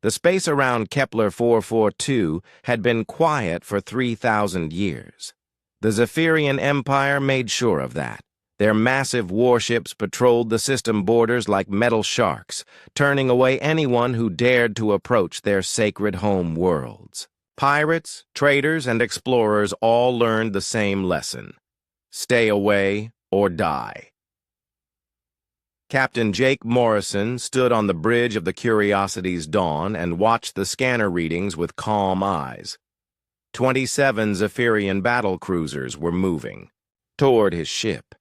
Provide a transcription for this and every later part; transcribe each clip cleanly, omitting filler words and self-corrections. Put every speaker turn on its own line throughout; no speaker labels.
The space around Kepler 442 had been quiet for 3,000 years. The Zephyrian Empire made sure of that. Their massive warships patrolled the system borders like metal sharks, turning away anyone who dared to approach their sacred home worlds. Pirates, traders, and explorers all learned the same lesson: stay away or die. Captain Jake Morrison stood on the bridge of the Curiosity's Dawn and watched the scanner readings with calm eyes. 27 Zephyrian battle cruisers were moving toward his ship.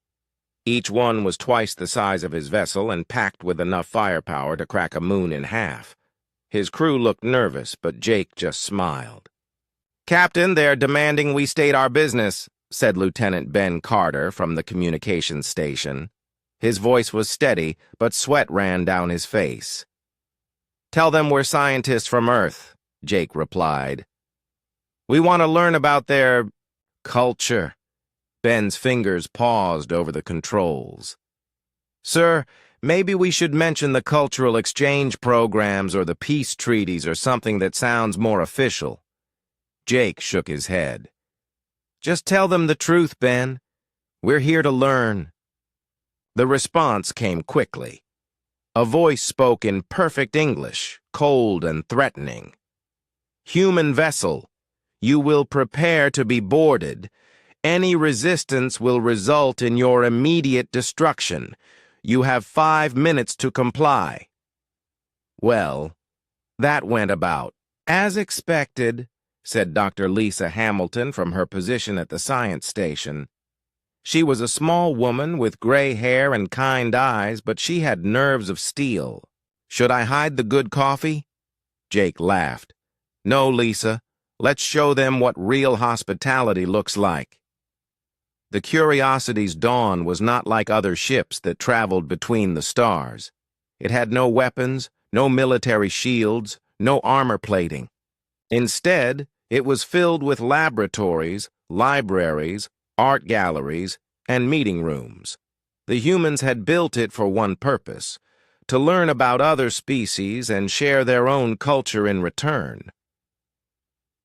Each one was twice the size of his vessel and packed with enough firepower to crack a moon in half. His crew looked nervous, but Jake just smiled. "Captain, they're demanding we state our business," said Lieutenant Ben Carter from the communications station. His voice was steady, but sweat ran down his face. "Tell them we're scientists from Earth," Jake replied. "We want to learn about their culture." Ben's fingers paused over the controls. "Sir, maybe we should mention the cultural exchange programs or the peace treaties or something that sounds more official." Jake shook his head. "Just tell them the truth, Ben. We're here to learn." The response came quickly. A voice spoke in perfect English, cold and threatening. "Human vessel, you will prepare to be boarded. Any resistance will result in your immediate destruction. You have 5 minutes to comply." Well, that went about as expected, said Dr. Lisa Hamilton from her position at the science station. She was a small woman with gray hair and kind eyes, but she had nerves of steel. "Should I hide the good coffee?" Jake laughed. "No, Lisa. Let's show them what real hospitality looks like." The Curiosity's Dawn was not like other ships that traveled between the stars. It had no weapons, no military shields, no armor plating. Instead, it was filled with laboratories, libraries, art galleries, and meeting rooms. The humans had built it for one purpose: to learn about other species and share their own culture in return.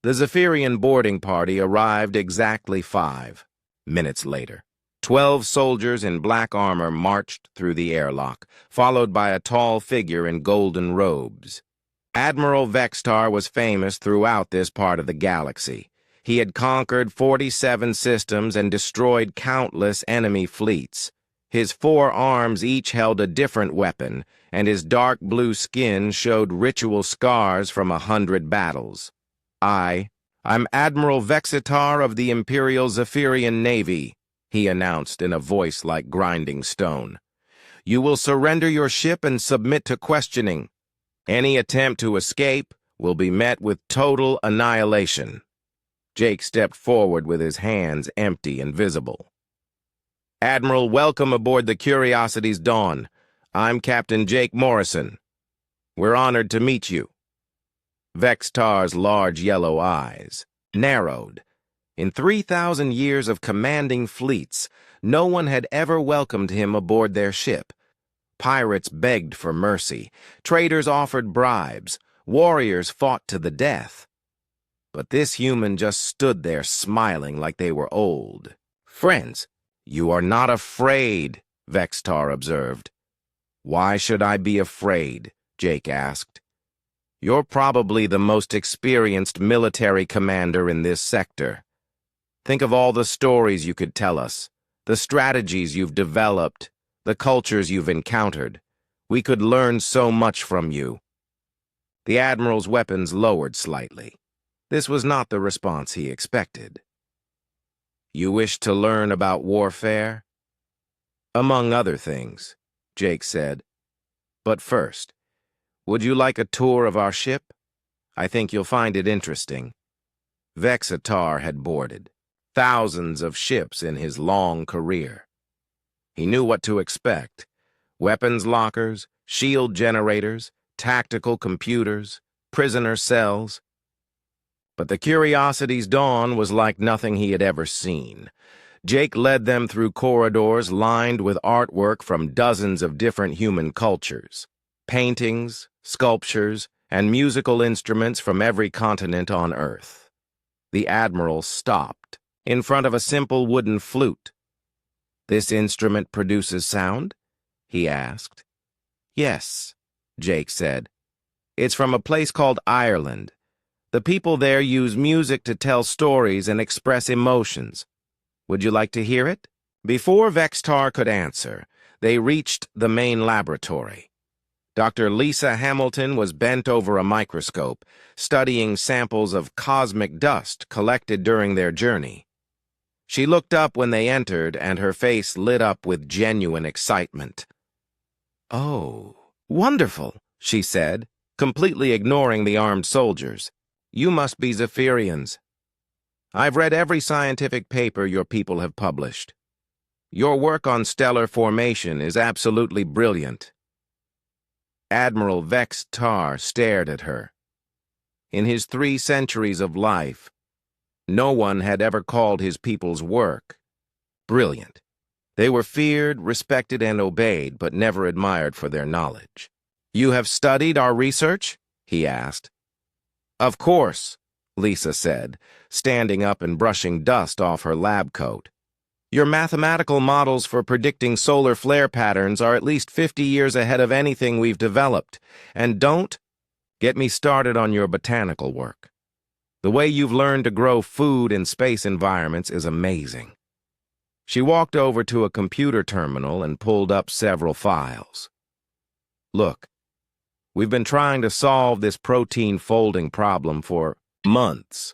The Zephyrian boarding party arrived exactly 5 minutes later. 12 soldiers in black armor marched through the airlock, followed by a tall figure in golden robes. Admiral Vextar was famous throughout this part of the galaxy. He had conquered 47 systems and destroyed countless enemy fleets. His 4 arms each held a different weapon, and his dark blue skin showed ritual scars from 100 battles. I'm Admiral Vexitar of the Imperial Zephyrian Navy," he announced in a voice like grinding stone. "You will surrender your ship and submit to questioning. Any attempt to escape will be met with total annihilation." Jake stepped forward with his hands empty and visible. "Admiral, welcome aboard the Curiosity's Dawn. I'm Captain Jake Morrison. We're honored to meet you." Vextar's large yellow eyes narrowed. In 3,000 years of commanding fleets, no one had ever welcomed him aboard their ship. Pirates begged for mercy, traders offered bribes, warriors fought to the death. But this human just stood there smiling like they were old. "Friends, you are not afraid," Vextar observed. "Why should I be afraid?" Jake asked. "You're probably the most experienced military commander in this sector. Think of all the stories you could tell us, the strategies you've developed, the cultures you've encountered. We could learn so much from you." The Admiral's weapons lowered slightly. This was not the response he expected. "You wish to learn about warfare?" "Among other things," Jake said. "But first, would you like a tour of our ship? I think you'll find it interesting." Vexitar had boarded thousands of ships in his long career. He knew what to expect: weapons lockers, shield generators, tactical computers, prisoner cells. But the Curiosity's Dawn was like nothing he had ever seen. Jake led them through corridors lined with artwork from dozens of different human cultures. Paintings, sculptures, and musical instruments from every continent on Earth. The Admiral stopped in front of a simple wooden flute. "This instrument produces sound?" he asked. "Yes," Jake said. "It's from a place called Ireland. The people there use music to tell stories and express emotions. Would you like to hear it?" Before Vextar could answer, they reached the main laboratory. Dr. Lisa Hamilton was bent over a microscope, studying samples of cosmic dust collected during their journey. She looked up when they entered, and her face lit up with genuine excitement. "Oh, wonderful," she said, completely ignoring the armed soldiers. "You must be Zephyrians. I've read every scientific paper your people have published. Your work on stellar formation is absolutely brilliant." Admiral Vex Tar stared at her. In his 3 centuries of life, no one had ever called his people's work brilliant. They were feared, respected, and obeyed, but never admired for their knowledge. "You have studied our research?" he asked. "Of course," Lisa said, standing up and brushing dust off her lab coat. "Your mathematical models for predicting solar flare patterns are at least 50 years ahead of anything we've developed. And don't get me started on your botanical work. The way you've learned to grow food in space environments is amazing." She walked over to a computer terminal and pulled up several files. "Look, we've been trying to solve this protein folding problem for months.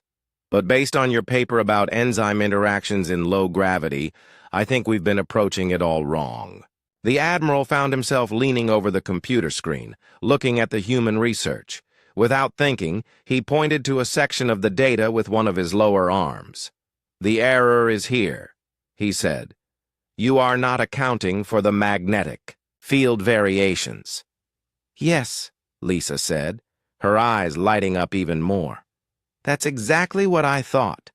But based on your paper about enzyme interactions in low gravity, I think we've been approaching it all wrong." The Admiral found himself leaning over the computer screen, looking at the human research. Without thinking, he pointed to a section of the data with one of his lower arms. "The error is here," he said. "You are not accounting for the magnetic field variations." "Yes," Lisa said, her eyes lighting up even more. "That's exactly what I thought.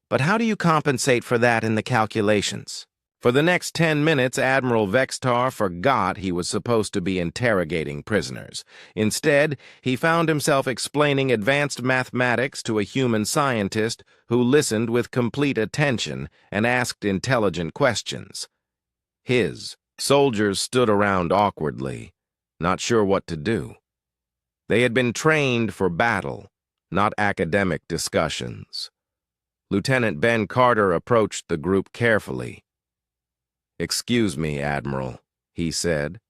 But how do you compensate for that in the calculations?" For the next 10 minutes, Admiral Vextar forgot he was supposed to be interrogating prisoners. Instead, he found himself explaining advanced mathematics to a human scientist who listened with complete attention and asked intelligent questions. His soldiers stood around awkwardly, not sure what to do. They had been trained for battle, not academic discussions. Lieutenant Ben Carter approached the group carefully. "Excuse me, Admiral," he said.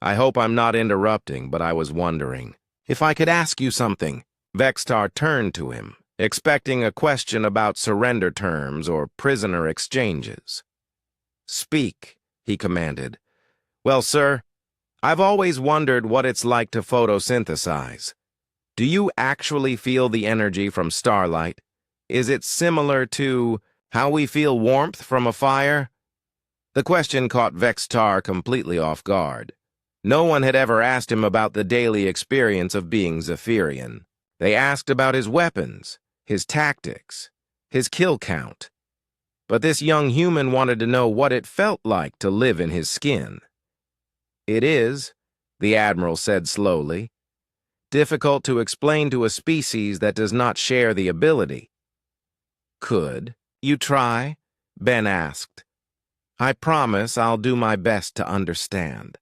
"I hope I'm not interrupting, but I was wondering if I could ask you something." Vextar turned to him, expecting a question about surrender terms or prisoner exchanges. "Speak," he commanded. "Well, sir, I've always wondered what it's like to photosynthesize. Do you actually feel the energy from starlight? Is it similar to how we feel warmth from a fire?" The question caught Vextar completely off guard. No one had ever asked him about the daily experience of being Zephyrian. They asked about his weapons, his tactics, his kill count. But this young human wanted to know what it felt like to live in his skin. "It is," the Admiral said slowly, "difficult to explain to a species that does not share the ability." "Could you try?" Ben asked. "I promise I'll do my best to understand."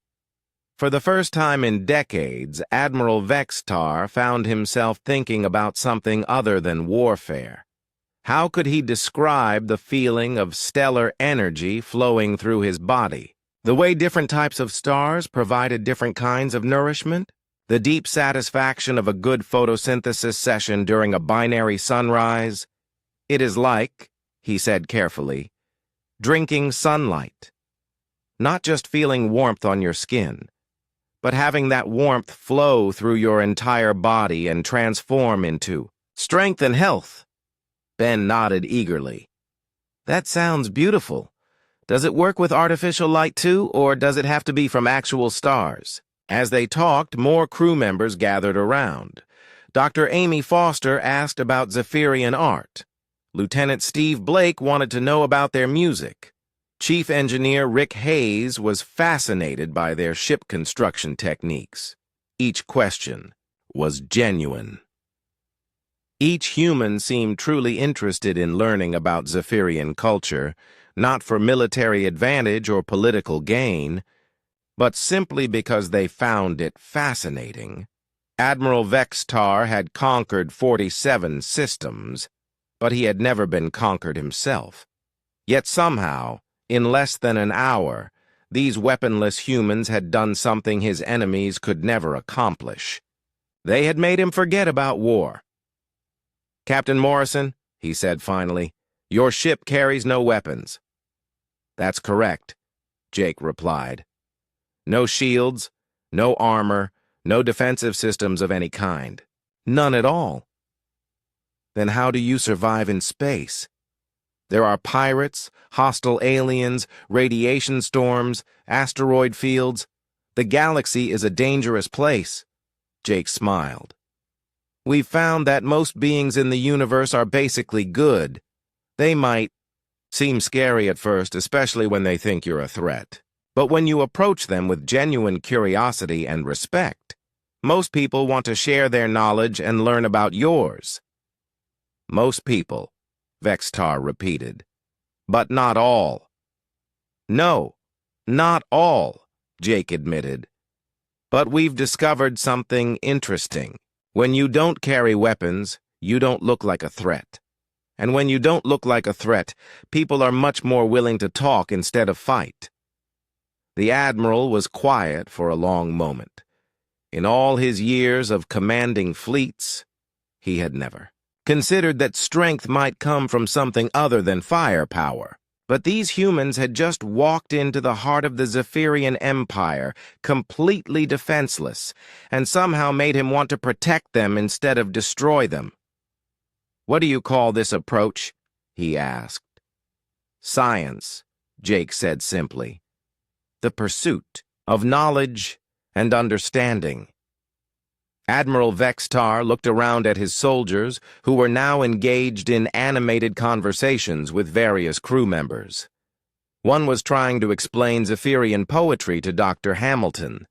For the first time in decades, Admiral Vextar found himself thinking about something other than warfare. How could he describe the feeling of stellar energy flowing through his body? The way different types of stars provided different kinds of nourishment? The deep satisfaction of a good photosynthesis session during a binary sunrise? "It is like," he said carefully, "drinking sunlight. Not just feeling warmth on your skin, but having that warmth flow through your entire body and transform into strength and health." Ben nodded eagerly. "That sounds beautiful. Does it work with artificial light too, or does it have to be from actual stars?" As they talked, more crew members gathered around. Dr. Amy Foster asked about Zephyrian art. Lieutenant Steve Blake wanted to know about their music. Chief Engineer Rick Hayes was fascinated by their ship construction techniques. Each question was genuine. Each human seemed truly interested in learning about Zephyrian culture, not for military advantage or political gain, but simply because they found it fascinating. Admiral Vextar had conquered 47 systems, but he had never been conquered himself. Yet somehow, in less than an hour, these weaponless humans had done something his enemies could never accomplish. They had made him forget about war. "Captain Morrison," he said finally, "your ship carries no weapons." "That's correct," Jake replied. "No shields, no armor, no defensive systems of any kind. None at all." "Then how do you survive in space? There are pirates, hostile aliens, radiation storms, asteroid fields. The galaxy is a dangerous place." Jake smiled. "We've found that most beings in the universe are basically good. They might seem scary at first, especially when they think you're a threat. But when you approach them with genuine curiosity and respect, most people want to share their knowledge and learn about yours." "Most people," Vextar repeated. "But not all." "No, not all," Jake admitted. "But we've discovered something interesting. When you don't carry weapons, you don't look like a threat. And when you don't look like a threat, people are much more willing to talk instead of fight." The Admiral was quiet for a long moment. In all his years of commanding fleets, he had never considered that strength might come from something other than firepower. But these humans had just walked into the heart of the Zephyrian Empire, completely defenseless, and somehow made him want to protect them instead of destroy them. "What do you call this approach?" he asked. "Science," Jake said simply. "The pursuit of knowledge and understanding." Admiral Vextar looked around at his soldiers, who were now engaged in animated conversations with various crew members. One was trying to explain Zephyrian poetry to Dr. Hamilton.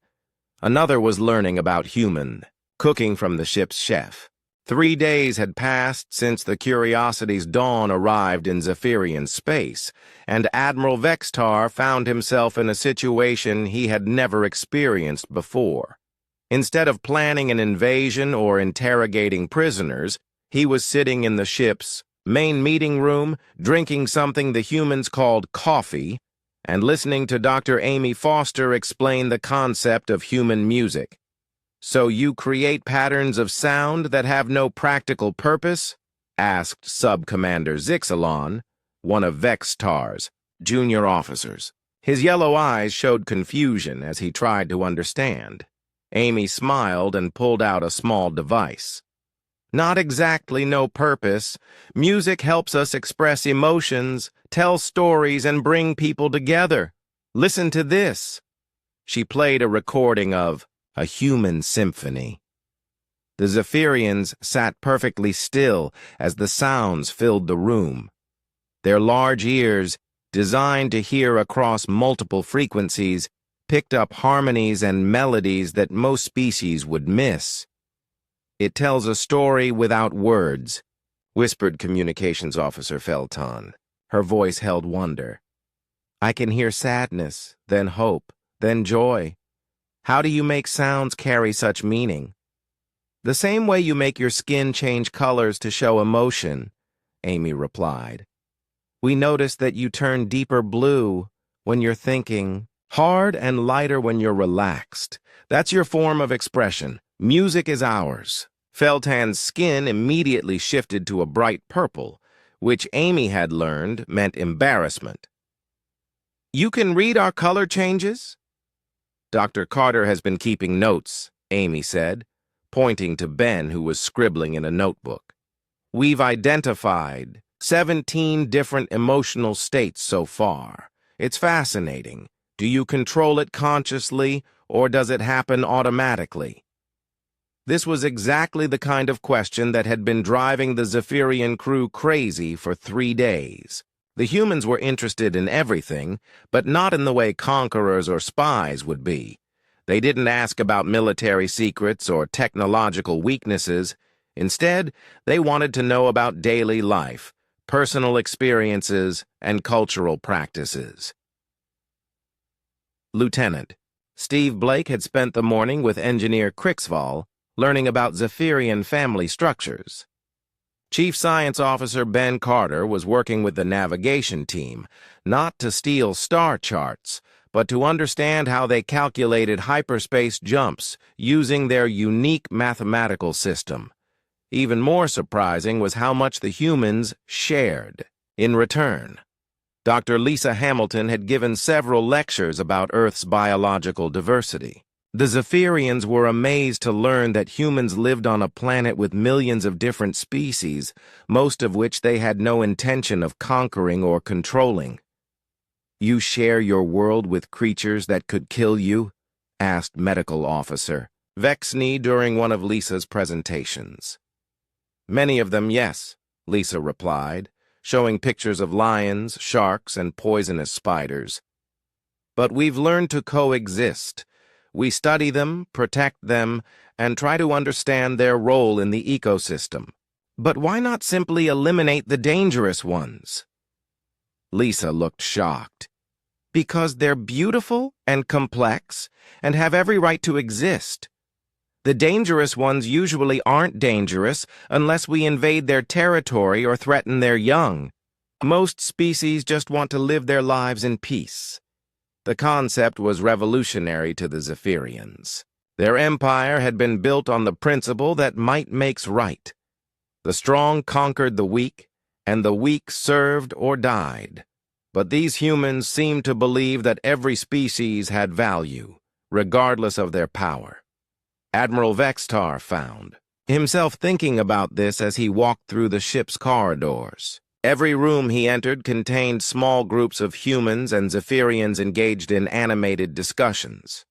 Another was learning about human cooking from the ship's chef. 3 days had passed since the Curiosity's Dawn arrived in Zephyrian space, and Admiral Vextar found himself in a situation he had never experienced before. Instead of planning an invasion or interrogating prisoners, he was sitting in the ship's main meeting room, drinking something the humans called coffee, and listening to Dr. Amy Foster explain the concept of human music. "So you create patterns of sound that have no practical purpose?" asked Sub-Commander Zixalon, one of Vextar's junior officers. His yellow eyes showed confusion as he tried to understand. Amy smiled and pulled out a small device. "Not exactly no purpose. Music helps us express emotions, tell stories, and bring people together. Listen to this." She played a recording of a human symphony. The Zephyrians sat perfectly still as the sounds filled the room. Their large ears, designed to hear across multiple frequencies, picked up harmonies and melodies that most species would miss. "It tells a story without words," whispered Communications Officer Felton. Her voice held wonder. "I can hear sadness, then hope, then joy. How do you make sounds carry such meaning?" "The same way you make your skin change colors to show emotion," Amy replied. "We notice that you turn deeper blue when you're thinking, hard and lighter when you're relaxed. That's your form of expression. Music is ours." Feltan's skin immediately shifted to a bright purple, which Amy had learned meant embarrassment. "You can read our color changes?" "Dr. Carter has been keeping notes," Amy said, pointing to Ben, who was scribbling in a notebook. "We've identified 17 different emotional states so far. It's fascinating. Do you control it consciously, or does it happen automatically?" This was exactly the kind of question that had been driving the Zephyrian crew crazy for 3 days. The humans were interested in everything, but not in the way conquerors or spies would be. They didn't ask about military secrets or technological weaknesses. Instead, they wanted to know about daily life, personal experiences, and cultural practices. Lieutenant Steve Blake had spent the morning with Engineer Crixval, learning about Zephyrian family structures. Chief Science Officer Ben Carter was working with the navigation team, not to steal star charts, but to understand how they calculated hyperspace jumps using their unique mathematical system. Even more surprising was how much the humans shared in return. Dr. Lisa Hamilton had given several lectures about Earth's biological diversity. The Zephyrians were amazed to learn that humans lived on a planet with millions of different species, most of which they had no intention of conquering or controlling. "You share your world with creatures that could kill you?" asked Medical Officer Vexney during one of Lisa's presentations. "Many of them, yes," Lisa replied, showing pictures of lions, sharks, and poisonous spiders. "But we've learned to coexist. We study them, protect them, and try to understand their role in the ecosystem. But why not simply eliminate the dangerous ones?" Lisa looked shocked. "Because they're beautiful and complex and have every right to exist. The dangerous ones usually aren't dangerous unless we invade their territory or threaten their young. Most species just want to live their lives in peace." The concept was revolutionary to the Zephyrians. Their empire had been built on the principle that might makes right. The strong conquered the weak, and the weak served or died. But these humans seemed to believe that every species had value, regardless of their power. Admiral Vextar found himself thinking about this as he walked through the ship's corridors. Every room he entered contained small groups of humans and Zephyrians engaged in animated discussions.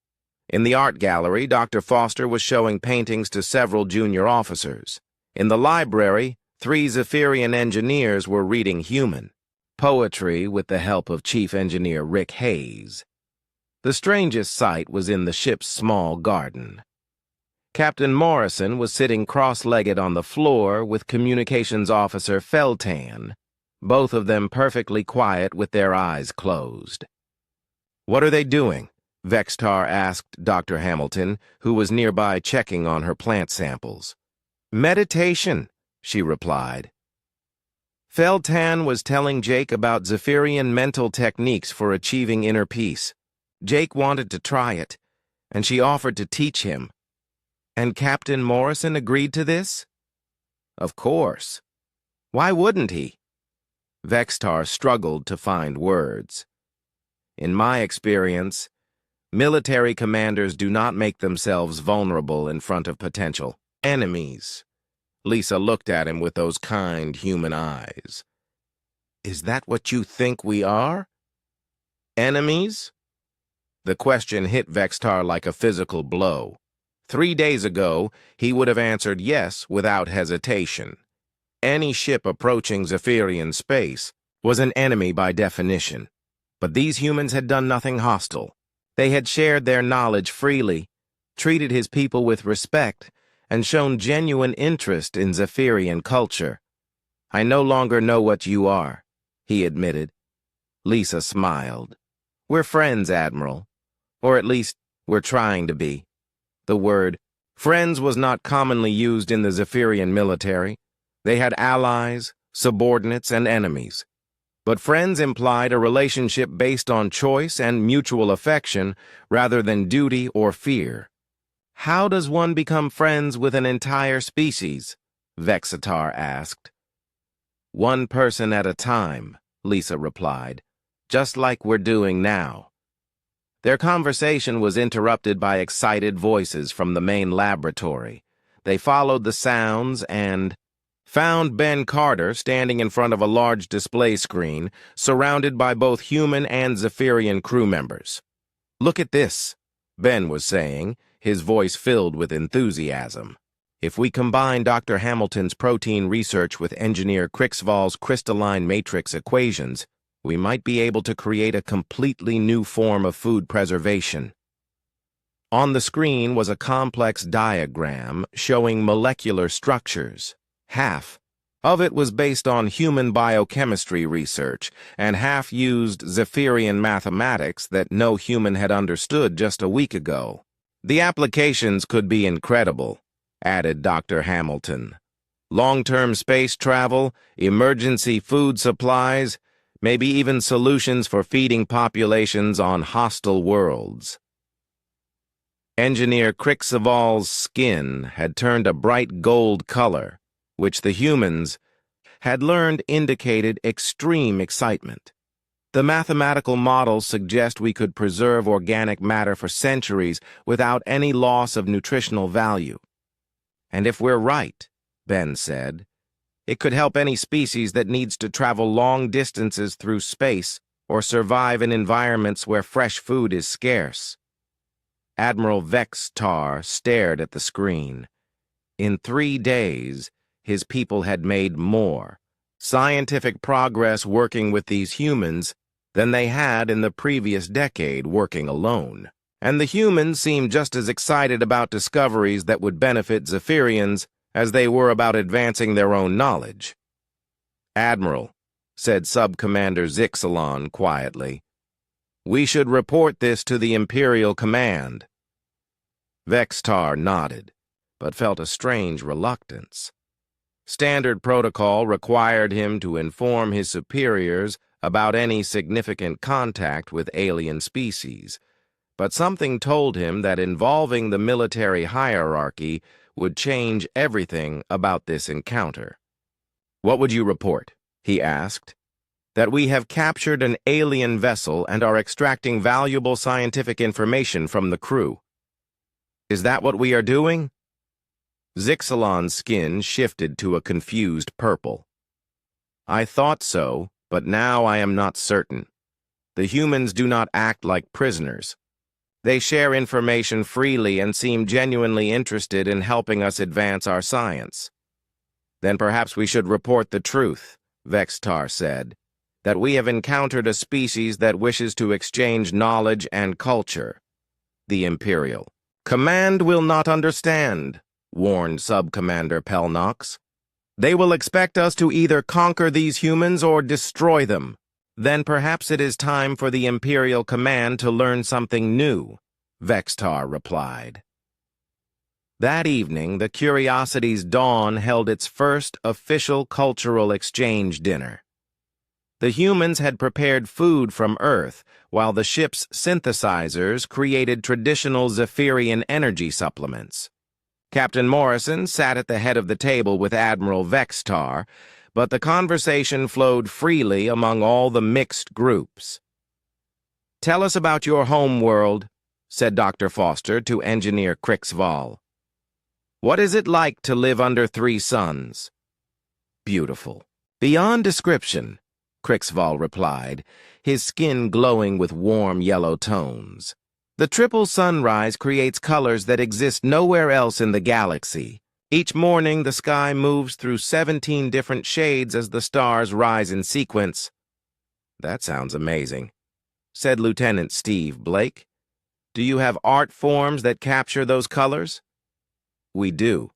In the art gallery, Dr. Foster was showing paintings to several junior officers. In the library, 3 Zephyrian engineers were reading human poetry with the help of Chief Engineer Rick Hayes. The strangest sight was in the ship's small garden. Captain Morrison was sitting cross-legged on the floor with Communications Officer Feltan, both of them perfectly quiet with their eyes closed. "What are they doing?" Vextar asked Dr. Hamilton, who was nearby checking on her plant samples. "Meditation," she replied. Feltan was telling Jake about Zephyrian mental techniques for achieving inner peace. Jake wanted to try it, and she offered to teach him. "And Captain Morrison agreed to this?" "Of course. Why wouldn't he?" Vextar struggled to find words. "In my experience, military commanders do not make themselves vulnerable in front of potential enemies." Lisa looked at him with those kind human eyes. "Is that what you think we are? Enemies?" The question hit Vextar like a physical blow. 3 days ago, he would have answered yes without hesitation. Any ship approaching Zephyrian space was an enemy by definition. But these humans had done nothing hostile. They had shared their knowledge freely, treated his people with respect, and shown genuine interest in Zephyrian culture. "I no longer know what you are," he admitted. Lisa smiled. "We're friends, Admiral. Or at least, we're trying to be." The word friends was not commonly used in the Zephyrian military. They had allies, subordinates, and enemies. But friends implied a relationship based on choice and mutual affection rather than duty or fear. "How does one become friends with an entire species?" Vexitar asked. "One person at a time," Lisa replied, "just like we're doing now." Their conversation was interrupted by excited voices from the main laboratory. They followed the sounds and found Ben Carter standing in front of a large display screen, surrounded by both human and Zephyrian crew members. "Look at this," Ben was saying, his voice filled with enthusiasm. "If we combine Dr. Hamilton's protein research with Engineer Crixval's crystalline matrix equations, we might be able to create a completely new form of food preservation." On the screen was a complex diagram showing molecular structures. Half of it was based on human biochemistry research, and half used Zephyrian mathematics that no human had understood just a week ago. The applications could be incredible, added Dr. Hamilton. Long-term space travel, emergency food supplies, maybe even solutions for feeding populations on hostile worlds. Engineer Krixaval's skin had turned a bright gold color, which the humans had learned indicated extreme excitement. The mathematical models suggest we could preserve organic matter for centuries without any loss of nutritional value. And if we're right, Ben said, it could help any species that needs to travel long distances through space or survive in environments where fresh food is scarce. Admiral Vextar stared at the screen. In 3 days, his people had made more scientific progress working with these humans than they had in the previous decade working alone. And the humans seemed just as excited about discoveries that would benefit Zephyrians as they were about advancing their own knowledge. "Admiral," said Sub-Commander Zixalon quietly, "we should report this to the Imperial Command." Vextar nodded, but felt a strange reluctance. Standard protocol required him to inform his superiors about any significant contact with alien species, but something told him that involving the military hierarchy would change everything about this encounter. "What would you report?" he asked. "That we have captured an alien vessel and are extracting valuable scientific information from the crew. Is that what we are doing?" Zixalon's skin shifted to a confused purple. "I thought so, but now I am not certain. The humans do not act like prisoners. They share information freely and seem genuinely interested in helping us advance our science." "Then perhaps we should report the truth," Vextar said, "that we have encountered a species that wishes to exchange knowledge and culture." The Imperial Command will not understand, warned Sub-Commander Pelnox. "They will expect us to either conquer these humans or destroy them. Then perhaps it is time for the Imperial Command to learn something new," Vextar replied. That evening, the Curiosity's Dawn held its first official cultural exchange dinner. The humans had prepared food from Earth, while the ship's synthesizers created traditional Zephyrian energy supplements. Captain Morrison sat at the head of the table with Admiral Vextar, but the conversation flowed freely among all the mixed groups. "Tell us about your home world," said Dr. Foster to Engineer Krixval. "What is it like to live under 3 suns?" "Beautiful. Beyond description," Krixval replied, his skin glowing with warm yellow tones. "The triple sunrise creates colors that exist nowhere else in the galaxy. Each morning, the sky moves through 17 different shades as the stars rise in sequence." "That sounds amazing," said Lieutenant Steve Blake. "Do you have art forms that capture those colors?" "We do,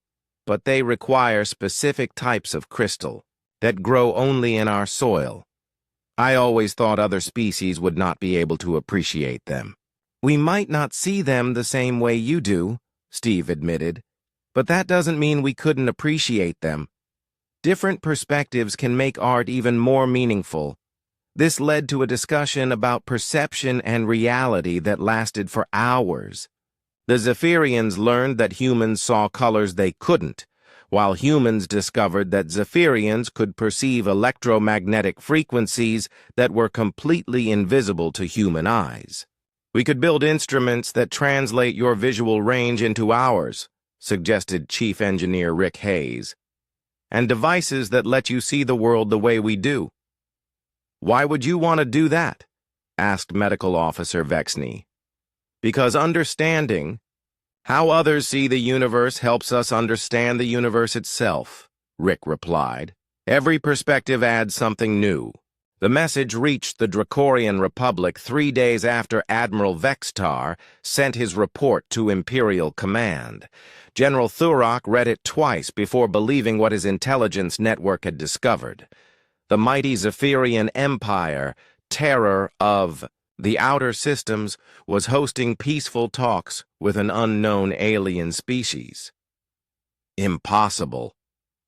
but they require specific types of crystal that grow only in our soil. I always thought other species would not be able to appreciate them." "We might not see them the same way you do," Steve admitted, "but that doesn't mean we couldn't appreciate them. Different perspectives can make art even more meaningful." This led to a discussion about perception and reality that lasted for hours. The Zephyrians learned that humans saw colors they couldn't, while humans discovered that Zephyrians could perceive electromagnetic frequencies that were completely invisible to human eyes. "We could build instruments that translate your visual range into ours," suggested Chief Engineer Rick Hayes, "and devices that let you see the world the way we do." "Why would you want to do that?" asked Medical Officer Vexney. "Because understanding how others see the universe helps us understand the universe itself," Rick replied. "Every perspective adds something new. The message reached the Dracorian Republic 3 days after Admiral Vextar sent his report to Imperial Command. General Thurok read it twice before believing what his intelligence network had discovered. The mighty Zephyrian Empire, terror of the outer systems, was hosting peaceful talks with an unknown alien species. "Impossible,"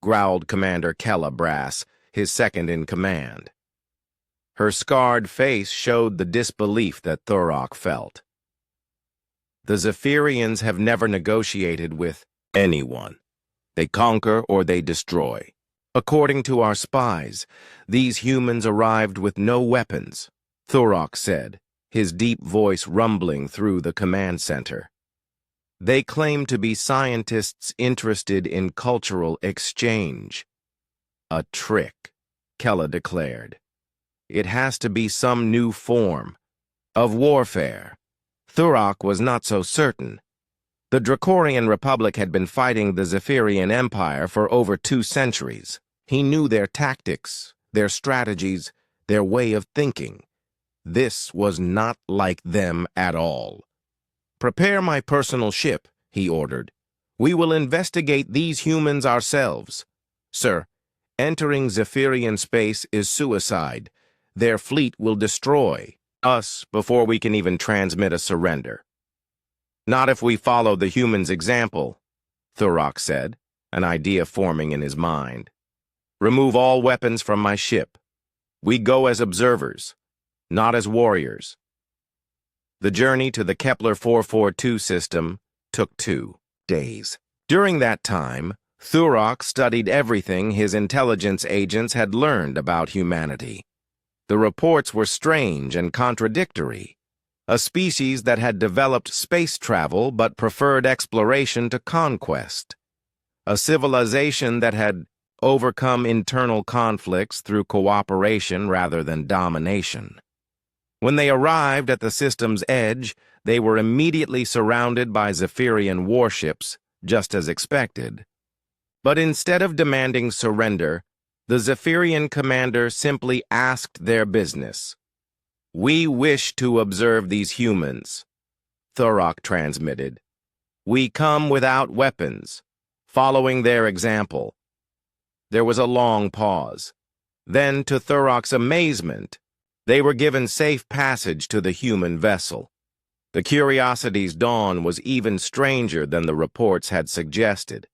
growled Commander Kellebrass, his second in command. Her scarred face showed the disbelief that Thurok felt. "The Zephyrians have never negotiated with anyone. They conquer or they destroy. According to our spies, these humans arrived with no weapons," Thurok said, his deep voice rumbling through the command center. "They claim to be scientists interested in cultural exchange." "A trick," Kella declared. "It has to be some new form of warfare." Thurok was not so certain. The Dracorian Republic had been fighting the Zephyrian Empire for over 2 centuries. He knew their tactics, their strategies, their way of thinking. This was not like them at all. "Prepare my personal ship," he ordered. "We will investigate these humans ourselves. Sir, entering Zephyrian space is suicide. Their fleet will destroy us before we can even transmit a surrender." "Not if we follow the humans' example," Thurok said, an idea forming in his mind. "Remove all weapons from my ship. We go as observers, not as warriors." The journey to the Kepler 442 system took 2 days. During that time, Thurok studied everything his intelligence agents had learned about humanity. The reports were strange and contradictory. A species that had developed space travel but preferred exploration to conquest. A civilization that had overcome internal conflicts through cooperation rather than domination. When they arrived at the system's edge, they were immediately surrounded by Zephyrian warships, just as expected. But instead of demanding surrender, the Zephyrian commander simply asked their business. "We wish to observe these humans," Thurok transmitted. "We come without weapons, following their example." There was a long pause. Then, to Thurok's amazement, they were given safe passage to the human vessel. The Curiosity's dawn was even stranger than the reports had suggested.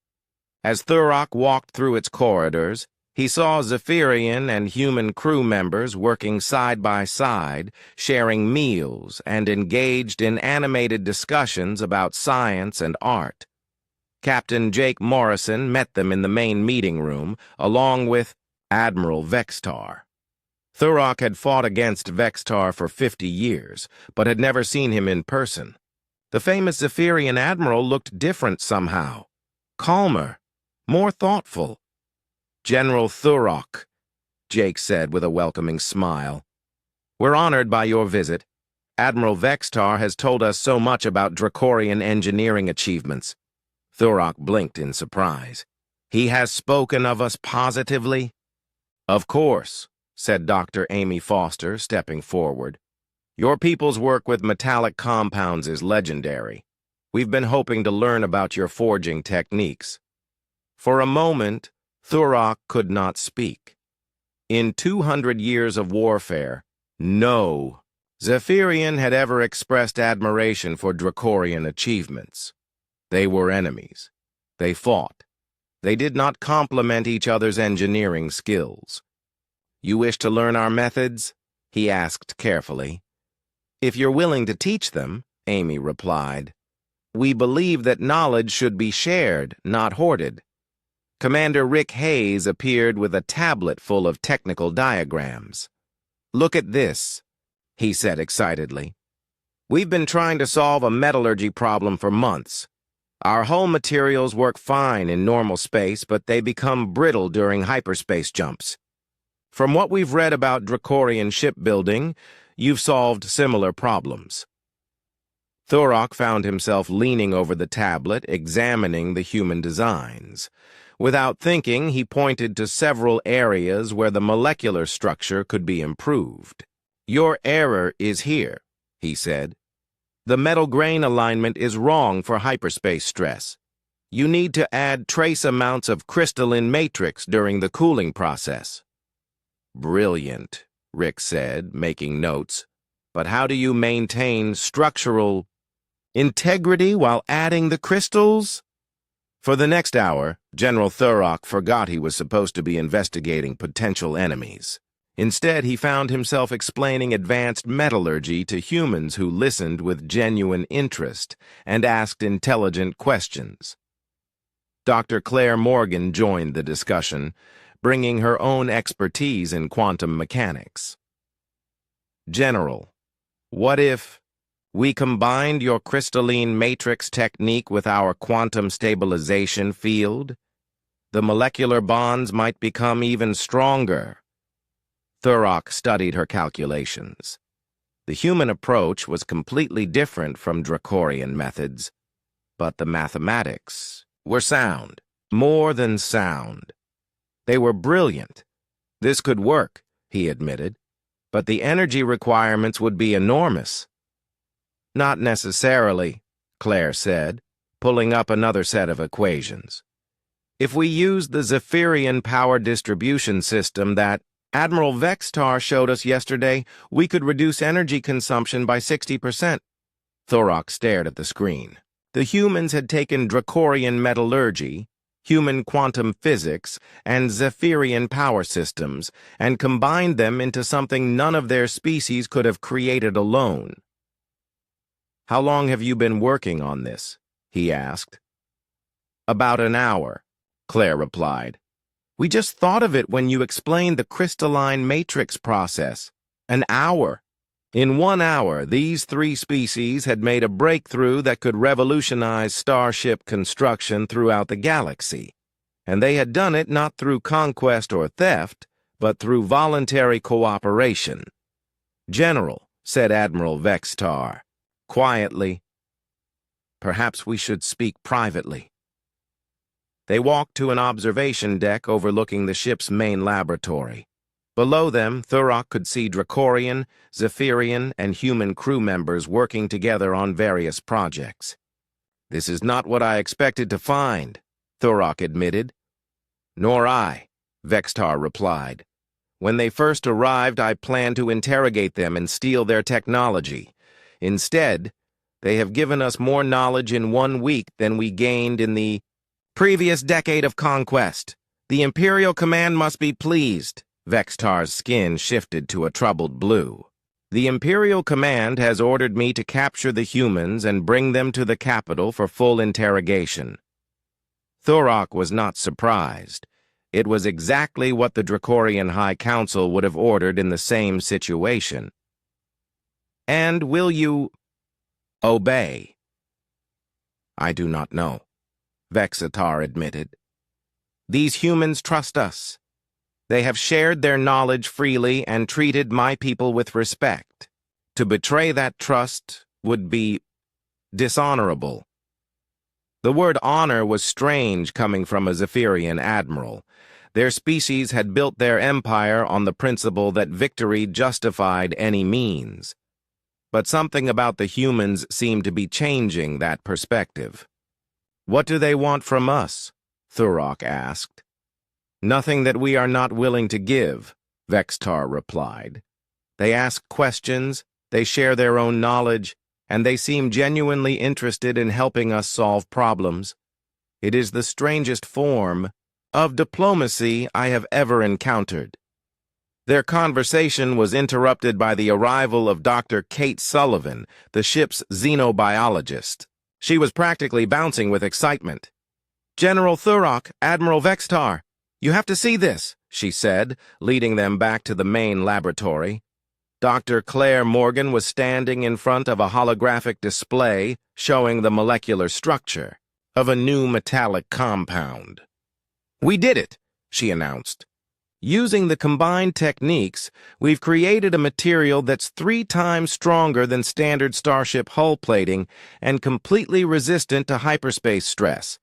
As Thurok walked through its corridors, he saw Zephyrian and human crew members working side by side, sharing meals, and engaged in animated discussions about science and art. Captain Jake Morrison met them in the main meeting room, along with Admiral Vextar. Thurok had fought against Vextar for 50 years, but had never seen him in person. The famous Zephyrian admiral looked different somehow. Calmer, more thoughtful. "General Thurok," Jake said with a welcoming smile. "We're honored by your visit. Admiral Vextar has told us so much about Dracorian engineering achievements." Thurok blinked in surprise. "He has spoken of us positively?" "Of course," said Dr. Amy Foster, stepping forward. "Your people's work with metallic compounds is legendary. We've been hoping to learn about your forging techniques." For a moment, Thurok could not speak. In 200 years of warfare, no Zephyrian had ever expressed admiration for Dracorian achievements. They were enemies. They fought. They did not complement each other's engineering skills. "You wish to learn our methods?" he asked carefully. "If you're willing to teach them," Amy replied. "We believe that knowledge should be shared, not hoarded." Commander Rick Hayes appeared with a tablet full of technical diagrams. "Look at this," he said excitedly. "We've been trying to solve a metallurgy problem for months. Our hull materials work fine in normal space, but they become brittle during hyperspace jumps. From what we've read about Dracorian shipbuilding, you've solved similar problems." Thurok found himself leaning over the tablet, examining the human designs. Without thinking, he pointed to several areas where the molecular structure could be improved. "Your error is here," he said. "The metal grain alignment is wrong for hyperspace stress. You need to add trace amounts of crystalline matrix during the cooling process." "Brilliant," Rick said, making notes. "But how do you maintain structural integrity while adding the crystals?" For the next hour, General Thurrock forgot he was supposed to be investigating potential enemies. Instead, he found himself explaining advanced metallurgy to humans who listened with genuine interest and asked intelligent questions. Dr. Claire Morgan joined the discussion, bringing her own expertise in quantum mechanics. "General, what if we combined your crystalline matrix technique with our quantum stabilization field? The molecular bonds might become even stronger." Thurrock studied her calculations. The human approach was completely different from Dracorian methods, but the mathematics were sound, more than sound. They were brilliant. This could work, he admitted, but the energy requirements would be enormous. "Not necessarily," Claire said, pulling up another set of equations. "If we use the Zephyrian power distribution system that Admiral Vextar showed us yesterday, we could reduce energy consumption by 60%. Thurrock stared at the screen. The humans had taken Dracorian metallurgy, human quantum physics, and Zephyrian power systems, and combined them into something none of their species could have created alone. "How long have you been working on this?" he asked. "About an hour," Claire replied. "We just thought of it when you explained the crystalline matrix process. An hour. In 1 hour, these 3 species had made a breakthrough that could revolutionize starship construction throughout the galaxy. And they had done it not through conquest or theft, but through voluntary cooperation." "General," said Admiral Vextar, quietly, "perhaps we should speak privately." They walked to an observation deck overlooking the ship's main laboratory. Below them, Thurrock could see Dracorian, Zephyrian, and human crew members working together on various projects. "This is not what I expected to find," Thurrock admitted. "Nor I," Vextar replied. "When they first arrived, I planned to interrogate them and steal their technology. Instead, they have given us more knowledge in 1 week than we gained in the previous decade of conquest. The Imperial Command must be pleased." Vextar's skin shifted to a troubled blue. "The Imperial Command has ordered me to capture the humans and bring them to the capital for full interrogation." Thurrock was not surprised. It was exactly what the Dracorian High Council would have ordered in the same situation. "And will you obey?" "I do not know," Vextar admitted. "These humans trust us. They have shared their knowledge freely and treated my people with respect. To betray that trust would be dishonorable." The word honor was strange coming from a Zephyrian admiral. Their species had built their empire on the principle that victory justified any means. But something about the humans seemed to be changing that perspective. "What do they want from us?" Thurrock asked. "Nothing that we are not willing to give," Vextar replied. "They ask questions, they share their own knowledge, and they seem genuinely interested in helping us solve problems. It is the strangest form of diplomacy I have ever encountered." Their conversation was interrupted by the arrival of Dr. Kate Sullivan, the ship's xenobiologist. She was practically bouncing with excitement. "General Thurrock, Admiral Vextar, you have to see this," she said, leading them back to the main laboratory. Dr. Claire Morgan was standing in front of a holographic display showing the molecular structure of a new metallic compound. "We did it," she announced. "Using the combined techniques, we've created a material that's 3 times stronger than standard starship hull plating and completely resistant to hyperspace stress."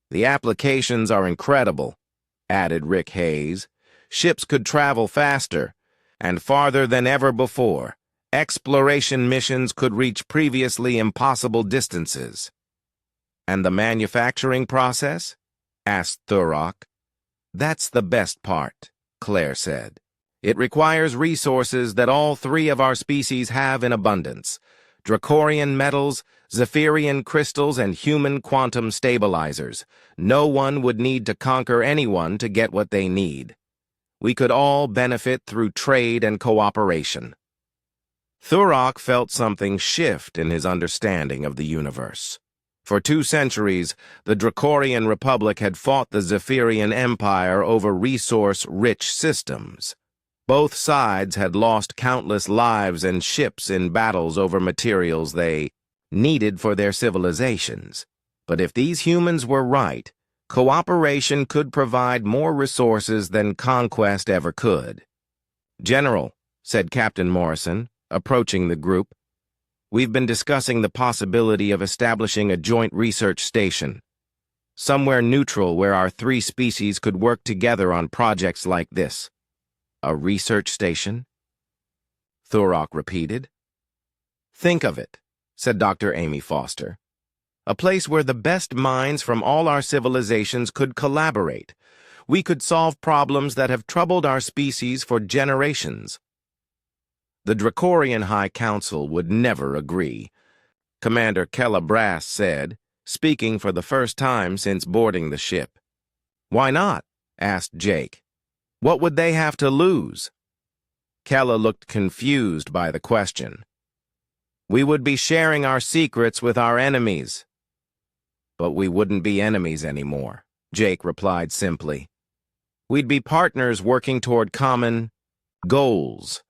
The applications are incredible, added Rick Hayes. Ships could travel faster, and farther than ever before. Exploration missions could reach previously impossible distances. And the manufacturing process? Asked Thurrock. That's the best part, Claire said. It requires resources that all three of our species have in abundance: Dracorian metals, Zephyrian crystals, and human quantum stabilizers. No one would need to conquer anyone to get what they need. We could all benefit through trade and cooperation. Thurrock felt something shift in his understanding of the universe. For 2 centuries, the Dracorian Republic had fought the Zephyrian Empire over resource-rich systems. Both sides had lost countless lives and ships in battles over materials they needed for their civilizations. But if these humans were right, cooperation could provide more resources than conquest ever could. "General," said Captain Morrison, approaching the group, "we've been discussing the possibility of establishing a joint research station, somewhere neutral where our 3 species could work together on projects like this." "A research station?" Thurrock repeated. "Think of it," said Dr. Amy Foster. "A place where the best minds from all our civilizations could collaborate. We could solve problems that have troubled our species for generations." The Dracorian High Council would never agree. Commander Celebras said, speaking for the first time since boarding the ship. "Why not?" asked Jake. "What would they have to lose?" Kella looked confused by the question. "We would be sharing our secrets with our enemies." "But we wouldn't be enemies anymore," Jake replied simply. "We'd be partners working toward common goals."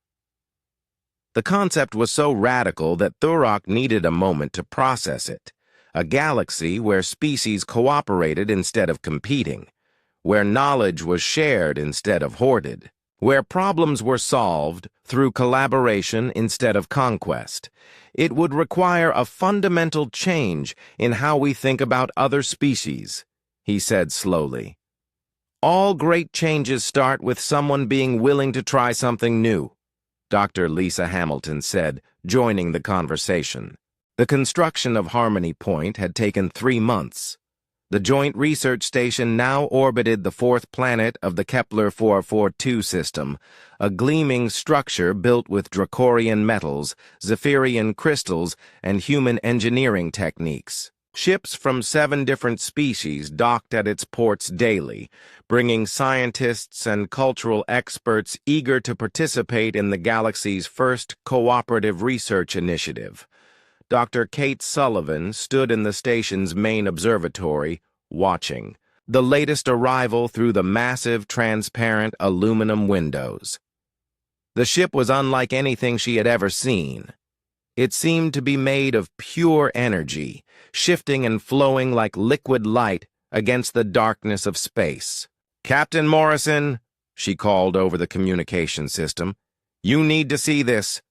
The concept was so radical that Thurrock needed a moment to process it. A galaxy where species cooperated instead of competing, where knowledge was shared instead of hoarded, where problems were solved through collaboration instead of conquest. It would require a fundamental change in how we think about other species, he said slowly. "All great changes start with someone being willing to try something new," Dr. Lisa Hamilton said, joining the conversation. The construction of Harmony Point had taken 3 months. The Joint Research Station now orbited the 4th planet of the Kepler 442 system, a gleaming structure built with Dracorian metals, Zephyrian crystals, and human engineering techniques. Ships from 7 different species docked at its ports daily, bringing scientists and cultural experts eager to participate in the galaxy's first cooperative research initiative. Dr. Kate Sullivan stood in the station's main observatory, watching the latest arrival through the massive, transparent aluminum windows. The ship was unlike anything she had ever seen. It seemed to be made of pure energy, shifting and flowing like liquid light against the darkness of space. "Captain Morrison," she called over the communication system, "you need to see this."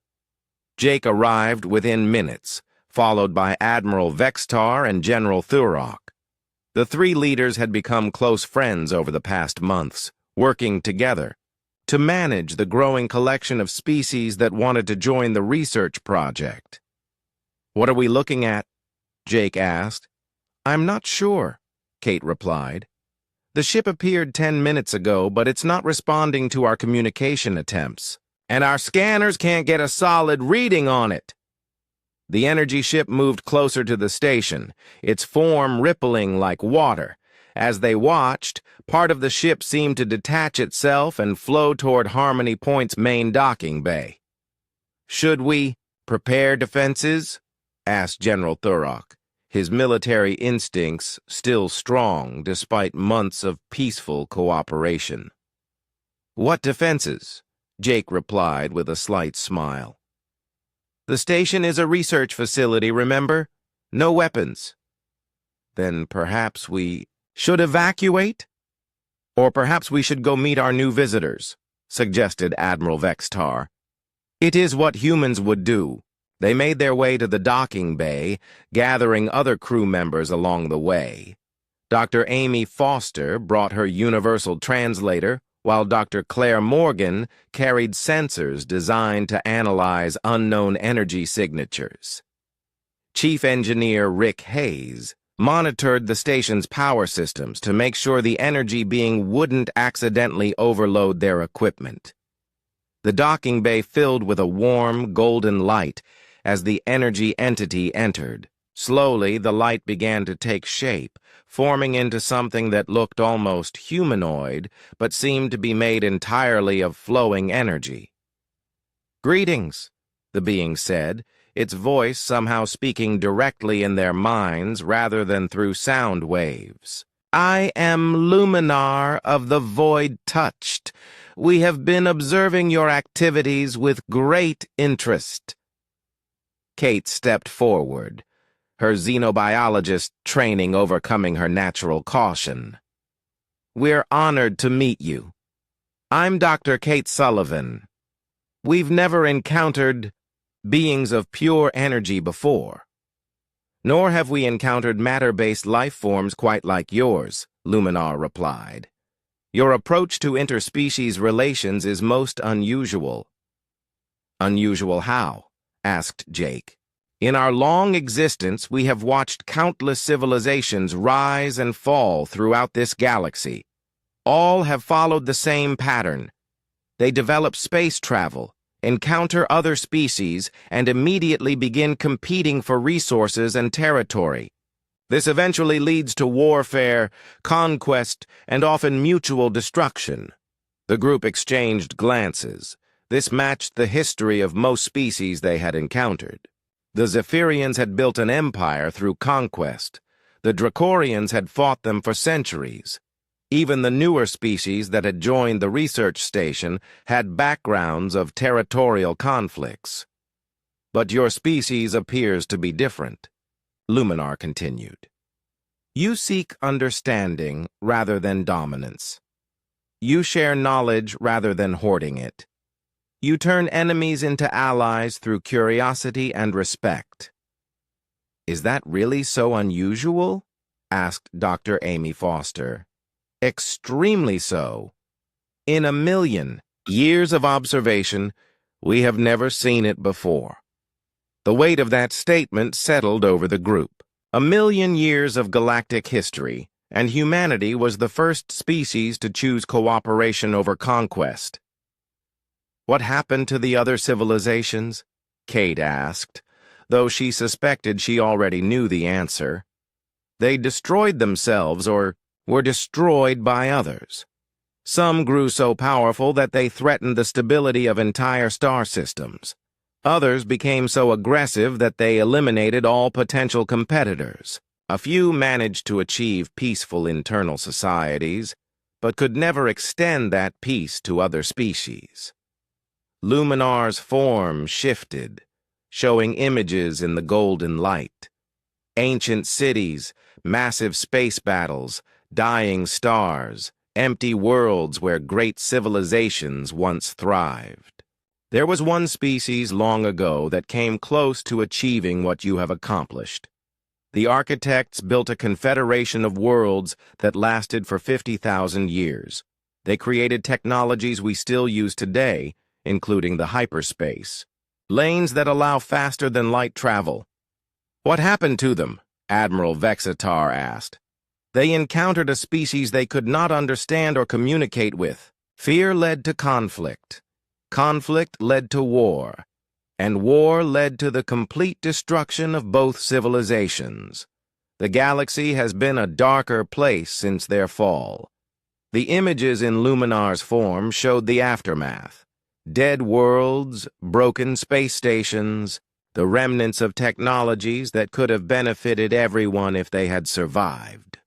Jake arrived within minutes, followed by Admiral Vextar and General Thurrock. The 3 leaders had become close friends over the past months, working together to manage the growing collection of species that wanted to join the research project. "What are we looking at?" Jake asked. "I'm not sure," Kate replied. "The ship appeared 10 minutes ago, but it's not responding to our communication attempts. And our scanners can't get a solid reading on it." The energy ship moved closer to the station, its form rippling like water. As they watched, part of the ship seemed to detach itself and flow toward Harmony Point's main docking bay. "Should we prepare defenses?" asked General Thurrock, his military instincts still strong despite months of peaceful cooperation. "What defenses?" Jake replied with a slight smile. "The station is a research facility, remember? No weapons." "Then perhaps we should evacuate? Or perhaps we should go meet our new visitors," suggested Admiral Vextar. "It is what humans would do." They made their way to the docking bay, gathering other crew members along the way. Dr. Amy Foster brought her universal translator, while Dr. Claire Morgan carried sensors designed to analyze unknown energy signatures. Chief Engineer Rick Hayes monitored the station's power systems to make sure the energy being wouldn't accidentally overload their equipment. The docking bay filled with a warm, golden light as the energy entity entered. Slowly, the light began to take shape, forming into something that looked almost humanoid, but seemed to be made entirely of flowing energy. "Greetings," the being said, its voice somehow speaking directly in their minds rather than through sound waves. "I am Luminar of the Void Touched. We have been observing your activities with great interest." Kate stepped forward, her xenobiologist training overcoming her natural caution. "We're honored to meet you. I'm Dr. Kate Sullivan. We've never encountered beings of pure energy before. Nor have we encountered matter-based life forms quite like yours," Luminar replied. "Your approach to interspecies relations is most unusual." "Unusual how?" asked Jake. "In our long existence, we have watched countless civilizations rise and fall throughout this galaxy. All have followed the same pattern. They develop space travel, encounter other species, and immediately begin competing for resources and territory. This eventually leads to warfare, conquest, and often mutual destruction." The group exchanged glances. This matched the history of most species they had encountered. The Zephyrians had built an empire through conquest. The Dracorians had fought them for centuries. Even the newer species that had joined the research station had backgrounds of territorial conflicts. "But your species appears to be different," Luminar continued. "You seek understanding rather than dominance. You share knowledge rather than hoarding it. You turn enemies into allies through curiosity and respect." "Is that really so unusual?" asked Dr. Amy Foster. "Extremely so. In a million years of observation, we have never seen it before." The weight of that statement settled over the group. 1,000,000 years of galactic history, and humanity was the first species to choose cooperation over conquest. "What happened to the other civilizations?" Kate asked, though she suspected she already knew the answer. "They destroyed themselves or were destroyed by others. Some grew so powerful that they threatened the stability of entire star systems. Others became so aggressive that they eliminated all potential competitors. A few managed to achieve peaceful internal societies, but could never extend that peace to other species." Luminar's form shifted, showing images in the golden light. Ancient cities, massive space battles, dying stars, empty worlds where great civilizations once thrived. "There was one species long ago that came close to achieving what you have accomplished. The architects built a confederation of worlds that lasted for 50,000 years. They created technologies we still use today, including the hyperspace, lanes that allow faster-than-light travel." "What happened to them?" Admiral Vexitar asked. "They encountered a species they could not understand or communicate with. Fear led to conflict. Conflict led to war. And war led to the complete destruction of both civilizations. The galaxy has been a darker place since their fall." The images in Luminar's form showed the aftermath. Dead worlds, broken space stations, the remnants of technologies that could have benefited everyone if they had survived.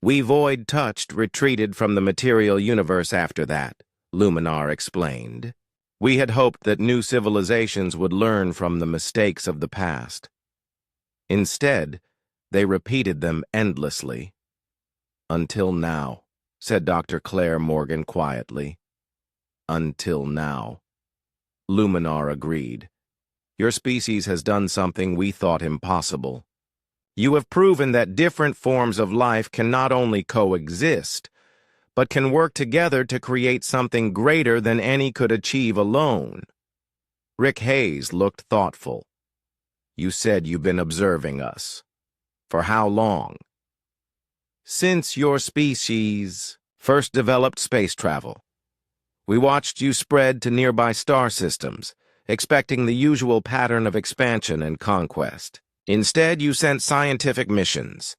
"We Void-Touched retreated from the material universe after that," Luminar explained. "We had hoped that new civilizations would learn from the mistakes of the past. Instead, they repeated them endlessly. Until now," said Dr. Claire Morgan quietly. "Until now." Luminar agreed. "Your species has done something we thought impossible. You have proven that different forms of life can not only coexist, but can work together to create something greater than any could achieve alone. Rick Hayes looked thoughtful. You said you've been observing us. For how long? Since your species first developed space travel. We watched you spread to nearby star systems, expecting the usual pattern of expansion and conquest. Instead, you sent scientific missions.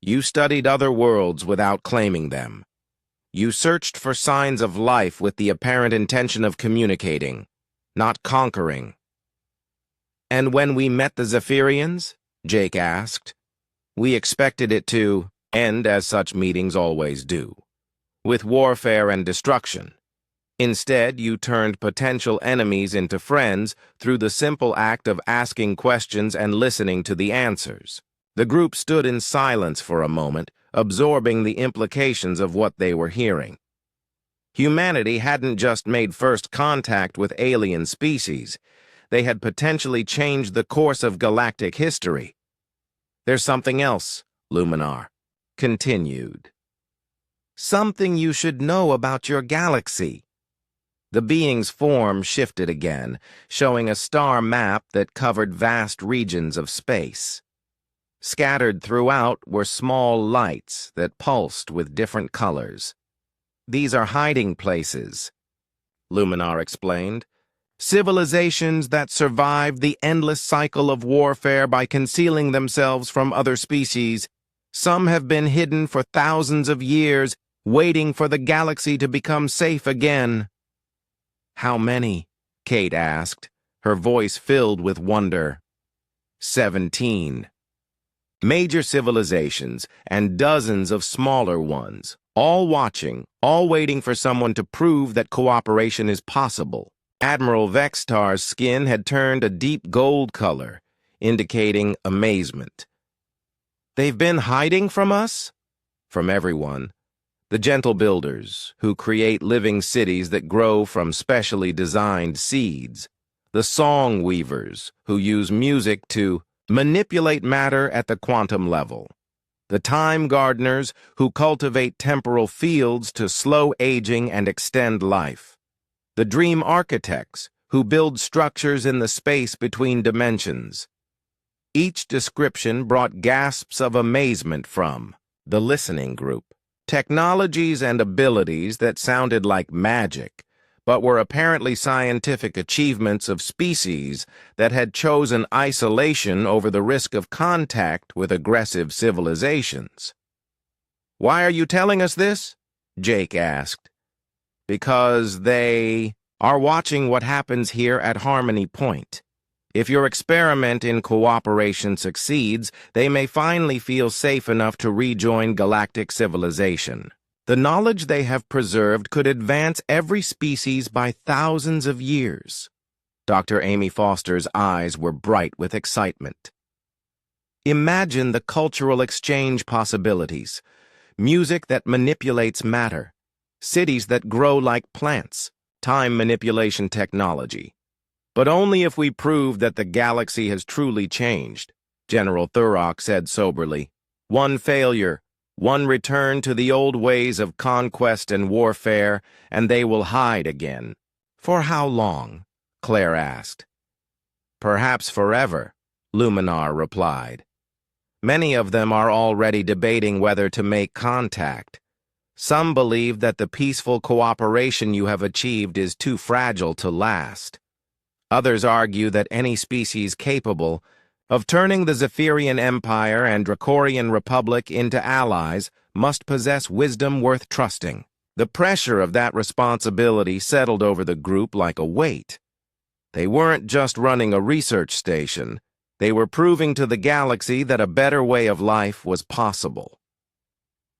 You studied other worlds without claiming them. You searched for signs of life with the apparent intention of communicating, not conquering. And when we met the Zephyrians, Jake asked, we expected it to end as such meetings always do, with warfare and destruction. Instead, you turned potential enemies into friends through the simple act of asking questions and listening to the answers. The group stood in silence for a moment, absorbing the implications of what they were hearing. Humanity hadn't just made first contact with alien species. They had potentially changed the course of galactic history. There's something else, Luminar continued. Something you should know about your galaxy. The being's form shifted again, showing a star map that covered vast regions of space. Scattered throughout were small lights that pulsed with different colors. These are hiding places, Luminar explained. Civilizations that survived the endless cycle of warfare by concealing themselves from other species. Some have been hidden for thousands of years, waiting for the galaxy to become safe again. How many? Kate asked, her voice filled with wonder. 17. Major civilizations and dozens of smaller ones, all watching, all waiting for someone to prove that cooperation is possible. Admiral Vextar's skin had turned a deep gold color, indicating amazement. They've been hiding from us? From everyone. The gentle builders, who create living cities that grow from specially designed seeds. The song weavers, who use music to manipulate matter at the quantum level. The time gardeners, who cultivate temporal fields to slow aging and extend life. The dream architects, who build structures in the space between dimensions. Each description brought gasps of amazement from the listening group. Technologies and abilities that sounded like magic, but were apparently scientific achievements of species that had chosen isolation over the risk of contact with aggressive civilizations. Why are you telling us this? Jake asked. Because they are watching what happens here at Harmony Point. If your experiment in cooperation succeeds, they may finally feel safe enough to rejoin galactic civilization. The knowledge they have preserved could advance every species by thousands of years. Dr. Amy Foster's eyes were bright with excitement. Imagine the cultural exchange possibilities. Music that manipulates matter. Cities that grow like plants. Time manipulation technology. But only if we prove that the galaxy has truly changed, General Thurrock said soberly. One failure, one return to the old ways of conquest and warfare, and they will hide again. For how long? Claire asked. Perhaps forever, Luminar replied. Many of them are already debating whether to make contact. Some believe that the peaceful cooperation you have achieved is too fragile to last. Others argue that any species capable of turning the Zephyrian Empire and Dracorian Republic into allies must possess wisdom worth trusting. The pressure of that responsibility settled over the group like a weight. They weren't just running a research station. They were proving to the galaxy that a better way of life was possible.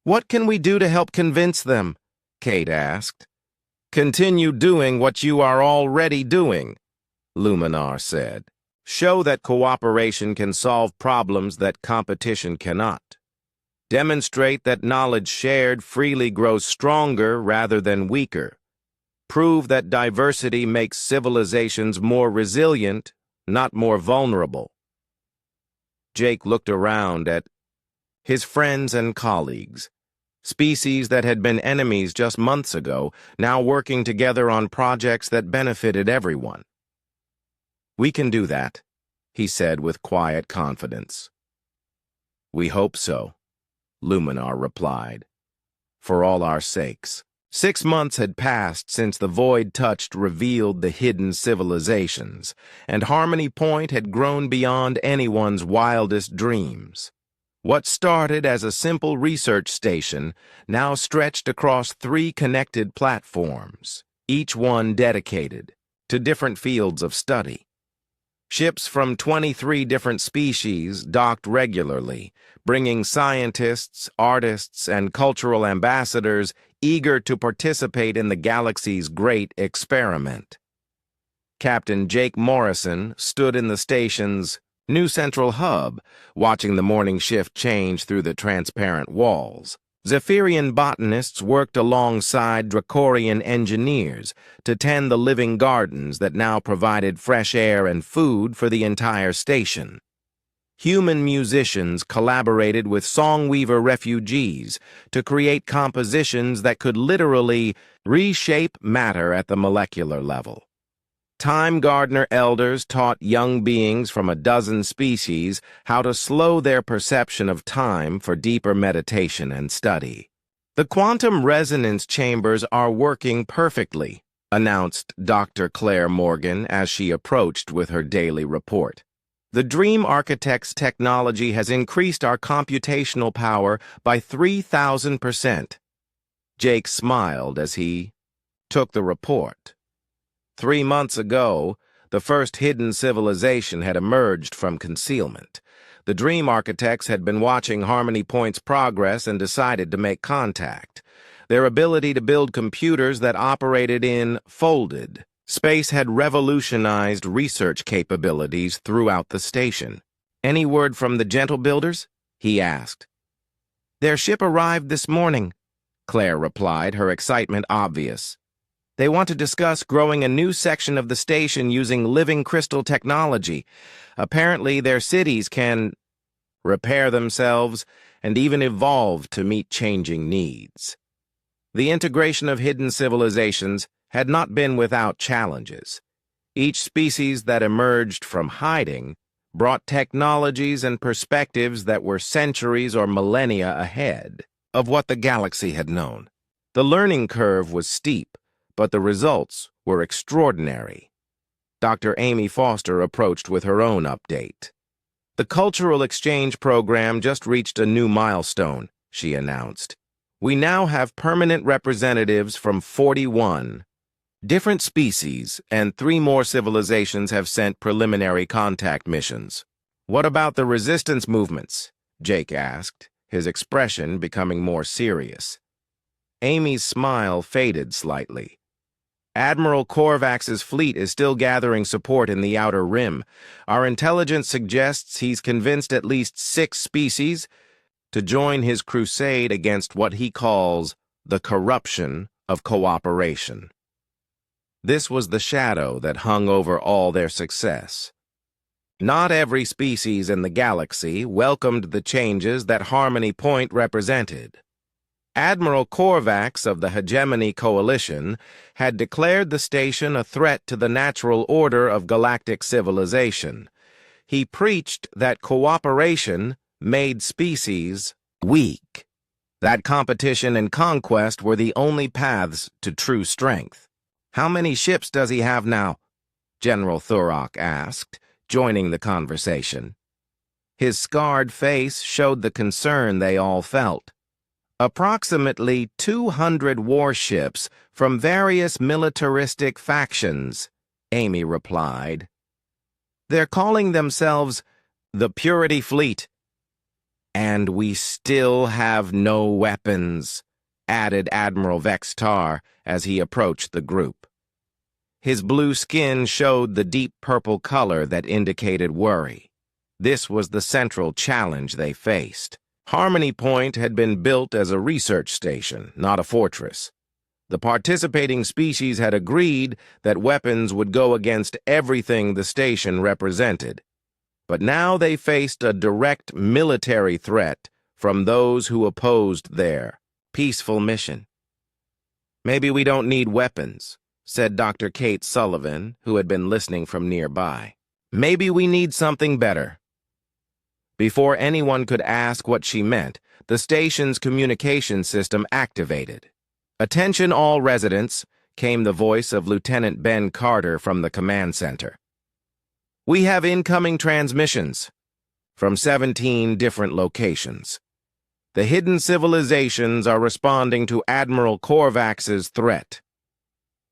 What can we do to help convince them? Kate asked. Continue doing what you are already doing, Luminar said. Show that cooperation can solve problems that competition cannot. Demonstrate that knowledge shared freely grows stronger rather than weaker. Prove that diversity makes civilizations more resilient, not more vulnerable. Jake looked around at his friends and colleagues, species that had been enemies just months ago, now working together on projects that benefited everyone. "We can do that," he said with quiet confidence. "We hope so," Luminar replied. "For all our sakes." 6 months had passed since the Void Touched revealed the hidden civilizations, and Harmony Point had grown beyond anyone's wildest dreams. What started as a simple research station now stretched across 3 connected platforms, each one dedicated to different fields of study. Ships from 23 different species docked regularly, bringing scientists, artists, and cultural ambassadors eager to participate in the galaxy's great experiment. Captain Jake Morrison stood in the station's new central hub, watching the morning shift change through the transparent walls. Zephyrian botanists worked alongside Dracorian engineers to tend the living gardens that now provided fresh air and food for the entire station. Human musicians collaborated with Songweaver refugees to create compositions that could literally reshape matter at the molecular level. Time Gardener elders taught young beings from a dozen species how to slow their perception of time for deeper meditation and study. "The quantum resonance chambers are working perfectly," announced Dr. Claire Morgan as she approached with her daily report. "The Dream Architect's technology has increased our computational power by 3,000%. Jake smiled as he took the report. 3 months ago, the first hidden civilization had emerged from concealment. The Dream Architects had been watching Harmony Point's progress and decided to make contact. Their ability to build computers that operated in folded space had revolutionized research capabilities throughout the station. "Any word from the Gentle Builders?" he asked. "Their ship arrived this morning," Claire replied, her excitement obvious. "They want to discuss growing a new section of the station using living crystal technology. Apparently, their cities can repair themselves and even evolve to meet changing needs." The integration of hidden civilizations had not been without challenges. Each species that emerged from hiding brought technologies and perspectives that were centuries or millennia ahead of what the galaxy had known. The learning curve was steep, but the results were extraordinary. Dr. Amy Foster approached with her own update. "The cultural exchange program just reached a new milestone," she announced. "We now have permanent representatives from 41 different species, and 3 more civilizations have sent preliminary contact missions." "What about the resistance movements?" Jake asked, his expression becoming more serious. Amy's smile faded slightly. "Admiral Korvax's fleet is still gathering support in the Outer Rim. Our intelligence suggests he's convinced at least 6 species to join his crusade against what he calls the corruption of cooperation." This was the shadow that hung over all their success. Not every species in the galaxy welcomed the changes that Harmony Point represented. Admiral Korvax of the Hegemony Coalition had declared the station a threat to the natural order of galactic civilization. He preached that cooperation made species weak, that competition and conquest were the only paths to true strength. "How many ships does he have now?" General Thurok asked, joining the conversation. His scarred face showed the concern they all felt. "Approximately 200 warships from various militaristic factions," Amy replied. "They're calling themselves the Purity Fleet." "And we still have no weapons," added Admiral Vextar as he approached the group. His blue skin showed the deep purple color that indicated worry. This was the central challenge they faced. Harmony Point had been built as a research station, not a fortress. The participating species had agreed that weapons would go against everything the station represented. But now they faced a direct military threat from those who opposed their peaceful mission. "Maybe we don't need weapons," said Dr. Kate Sullivan, who had been listening from nearby. "Maybe we need something better." Before anyone could ask what she meant, the station's communication system activated. "Attention all residents," came the voice of Lieutenant Ben Carter from the command center. "We have incoming transmissions from 17 different locations. The hidden civilizations are responding to Admiral Korvax's threat."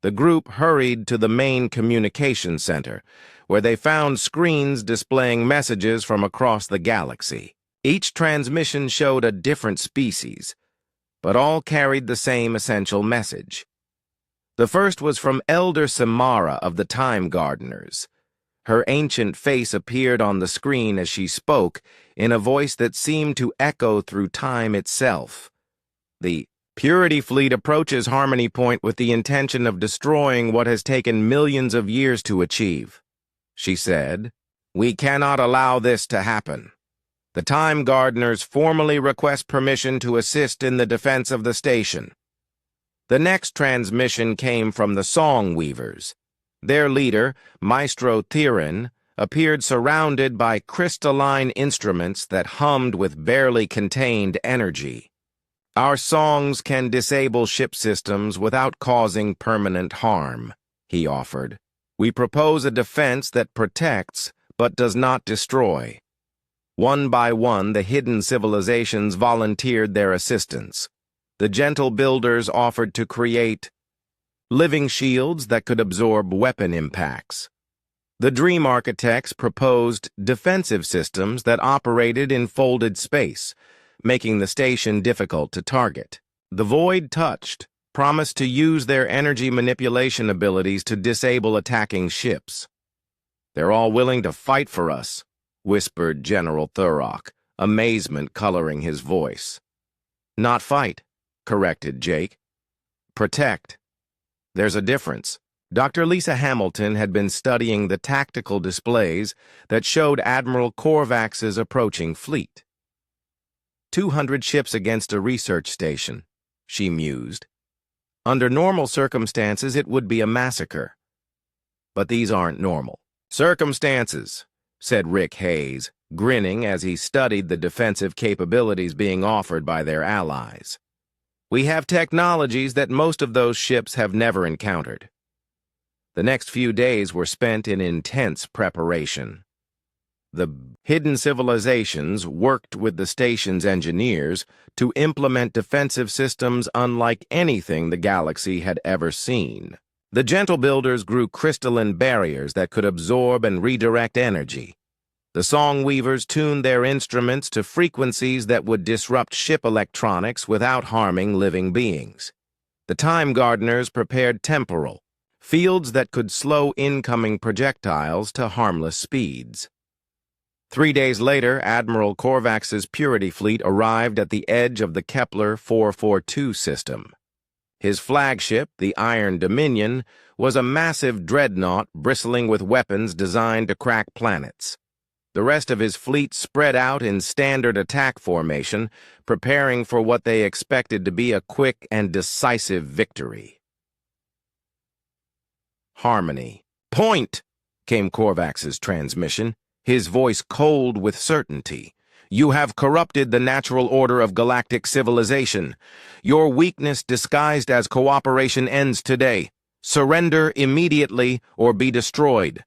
The group hurried to the main communication center, where they found screens displaying messages from across the galaxy. Each transmission showed a different species, but all carried the same essential message. The first was from Elder Samara of the Time Gardeners. Her ancient face appeared on the screen as she spoke, in a voice that seemed to echo through time itself. "The Purity Fleet approaches Harmony Point with the intention of destroying what has taken millions of years to achieve," she said. "We cannot allow this to happen. The Time Gardeners formally request permission to assist in the defense of the station." The next transmission came from the Song Weavers. Their leader, Maestro Thirin, appeared surrounded by crystalline instruments that hummed with barely contained energy. "Our songs can disable ship systems without causing permanent harm," he offered. "We propose a defense that protects but does not destroy." One by one, the hidden civilizations volunteered their assistance. The gentle builders offered to create living shields that could absorb weapon impacts. The dream architects proposed defensive systems that operated in folded space, making the station difficult to target. The Void Touched promised to use their energy manipulation abilities to disable attacking ships. "They're all willing to fight for us," whispered General Thurrock, amazement coloring his voice. "Not fight," corrected Jake. "Protect. There's a difference." Dr. Lisa Hamilton had been studying the tactical displays that showed Admiral Korvax's approaching fleet. 200 ships against a research station, she mused. Under normal circumstances, it would be a massacre. But these aren't normal circumstances, said Rick Hayes, grinning as he studied the defensive capabilities being offered by their allies. "We have technologies that most of those ships have never encountered." The next few days were spent in intense preparation. The hidden civilizations worked with the station's engineers to implement defensive systems unlike anything the galaxy had ever seen. The gentle builders grew crystalline barriers that could absorb and redirect energy. The Song Weavers tuned their instruments to frequencies that would disrupt ship electronics without harming living beings. The Time Gardeners prepared temporal fields that could slow incoming projectiles to harmless speeds. 3 days later, Admiral Korvax's Purity Fleet arrived at the edge of the Kepler 442 system. His flagship, the Iron Dominion, was a massive dreadnought bristling with weapons designed to crack planets. The rest of his fleet spread out in standard attack formation, preparing for what they expected to be a quick and decisive victory. Harmony. "Point!" came Korvax's transmission, his voice cold with certainty. "You have corrupted the natural order of galactic civilization. Your weakness disguised as cooperation ends today. Surrender immediately or be destroyed."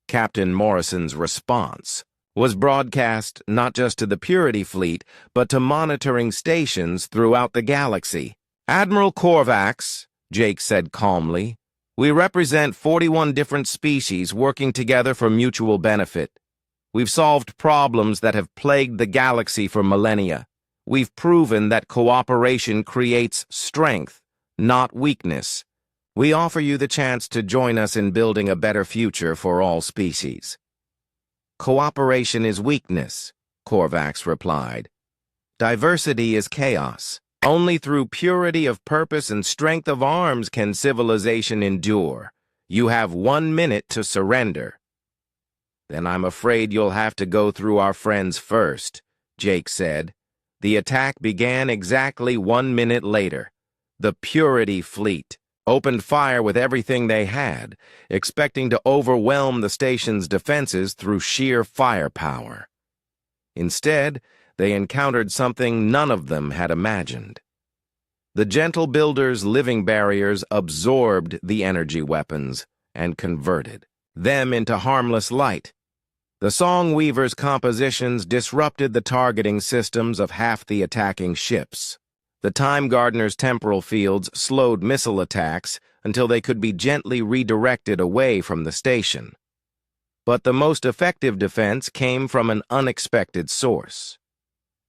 Captain Morrison's response was broadcast not just to the Purity Fleet, but to monitoring stations throughout the galaxy. "Admiral Korvax," Jake said calmly, "we represent 41 different species working together for mutual benefit. We've solved problems that have plagued the galaxy for millennia. We've proven that cooperation creates strength, not weakness. We offer you the chance to join us in building a better future for all species." "Cooperation is weakness," Korvax replied. "Diversity is chaos. Only through purity of purpose and strength of arms can civilization endure. You have 1 minute to surrender." "Then I'm afraid you'll have to go through our friends first," Jake said. The attack began exactly 1 minute later. The Purity Fleet opened fire with everything they had, expecting to overwhelm the station's defenses through sheer firepower. Instead, they encountered something none of them had imagined. The Gentle Builders' living barriers absorbed the energy weapons and converted them into harmless light. The Song Weaver's compositions disrupted the targeting systems of half the attacking ships. The Time Gardener's temporal fields slowed missile attacks until they could be gently redirected away from the station. But the most effective defense came from an unexpected source.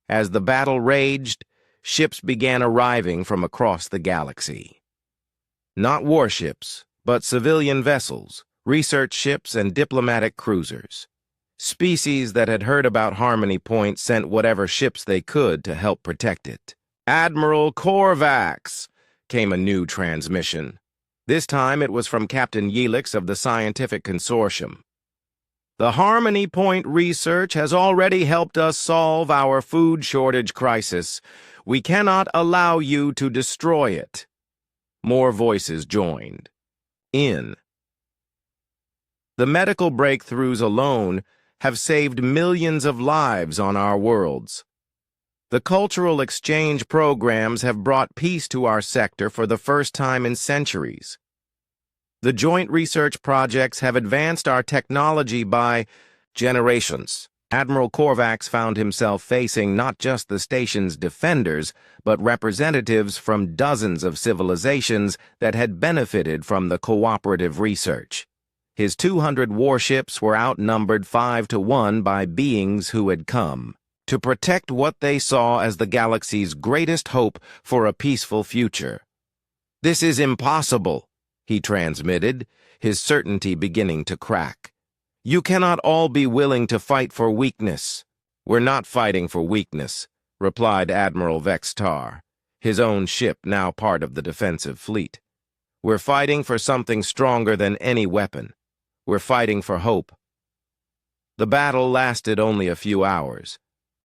As the battle raged, ships began arriving from across the galaxy. Not warships, but civilian vessels, research ships, and diplomatic cruisers. Species that had heard about Harmony Point sent whatever ships they could to help protect it. "Admiral Korvax," came a new transmission. This time it was from Captain Yeelix of the Scientific Consortium. "The Harmony Point research has already helped us solve our food shortage crisis. We cannot allow you to destroy it." More voices joined in. "The medical breakthroughs alone have saved millions of lives on our worlds. The cultural exchange programs have brought peace to our sector for the first time in centuries. The joint research projects have advanced our technology by generations." Admiral Korvax found himself facing not just the station's defenders, but representatives from dozens of civilizations that had benefited from the cooperative research. His 200 warships were outnumbered 5-1 by beings who had come to protect what they saw as the galaxy's greatest hope for a peaceful future. "This is impossible," he transmitted, his certainty beginning to crack. "You cannot all be willing to fight for weakness." "We're not fighting for weakness," replied Admiral Vextar, his own ship now part of the defensive fleet. "We're fighting for something stronger than any weapon. We're fighting for hope." The battle lasted only a few hours,